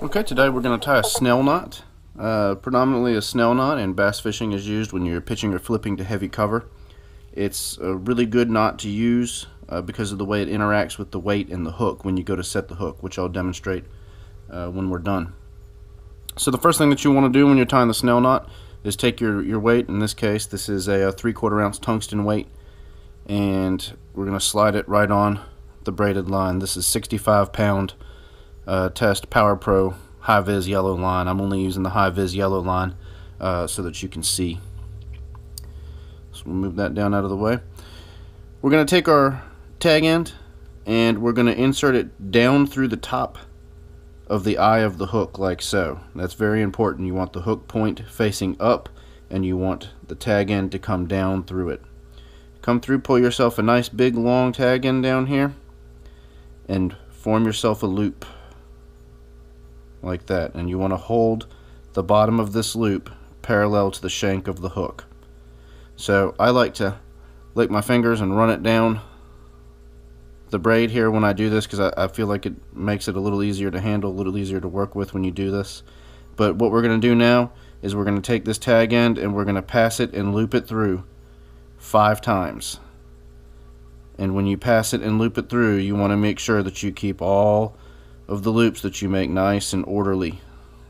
Okay, today we're going to tie a snell knot. Predominantly a snell knot, and bass fishing is used when you're pitching or flipping to heavy cover. It's a really good knot to use because of the way it interacts with the weight and the hook when you go to set the hook, which I'll demonstrate when we're done. So the first thing that you want to do when you're tying the snell knot is take your weight. In this case, this is a 3/4 ounce tungsten weight, and we're going to slide it right on the braided line. This is 65-pound test Power Pro high vis yellow line. I'm only using the high vis yellow line so that you can see. So we'll move that down out of the way. We're going to take our tag end and we're going to insert it down through the top of the eye of the hook, like so. That's very important. You want the hook point facing up and you want the tag end to come down through it. Come through, pull yourself a nice big long tag end down here and form yourself a loop like that, and you want to hold the bottom of this loop parallel to the shank of the hook. So I like to lick my fingers and run it down the braid here when I do this, because I feel like it makes it a little easier to handle, a little easier to work with when you do this. But what we're going to do now is we're going to take this tag end and we're going to pass it and loop it through 5 times. And when you pass it and loop it through, you want to make sure that you keep all of the loops that you make nice and orderly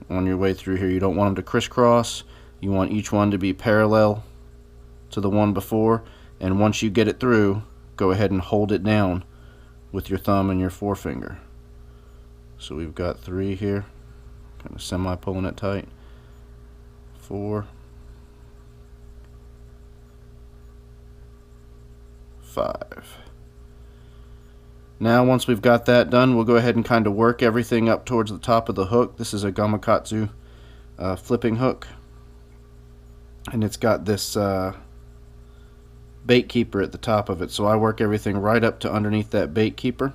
on your way through here. You don't want them to crisscross. You want each one to be parallel to the one before, and once you get it through, go ahead and hold it down with your thumb and your forefinger. So we've got 3 here, kind of semi pulling it tight. 4, 5. Now once we've got that done, we'll go ahead and kind of work everything up towards the top of the hook. This is a Gamakatsu flipping hook, and it's got this bait keeper at the top of it. So I work everything right up to underneath that bait keeper,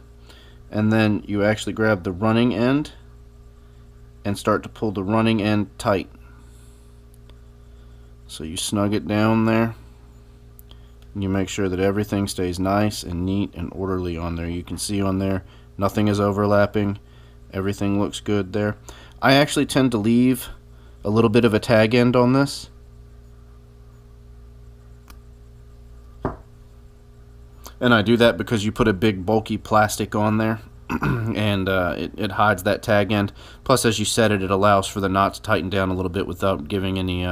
and then you actually grab the running end and start to pull the running end tight. So you snug it down there. You make sure that everything stays nice and neat and orderly on there. You can see on there nothing is overlapping. Everything looks good there. I actually tend to leave a little bit of a tag end on this. And I do that because you put a big bulky plastic on there and it hides that tag end. Plus, as you set it, it allows for the knot to tighten down a little bit without giving any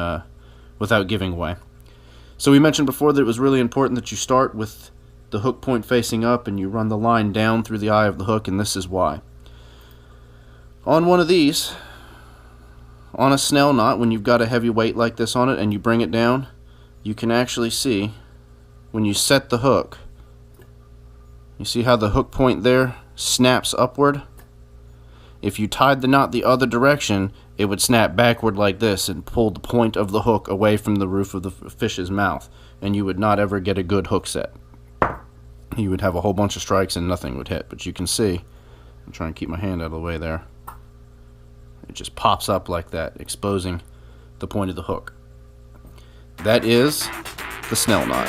without giving way. So we mentioned before that it was really important that you start with the hook point facing up and you run the line down through the eye of the hook, and this is why. On one of these, on a snell knot, when you've got a heavy weight like this on it and you bring it down, you can actually see when you set the hook, you see how the hook point there snaps upward? If you tied the knot the other direction, it would snap backward like this and pull the point of the hook away from the roof of the fish's mouth, and you would not ever get a good hook set. You would have a whole bunch of strikes and nothing would hit. But you can see, I'm trying to keep my hand out of the way there, it just pops up like that, exposing the point of the hook. That is the snell knot.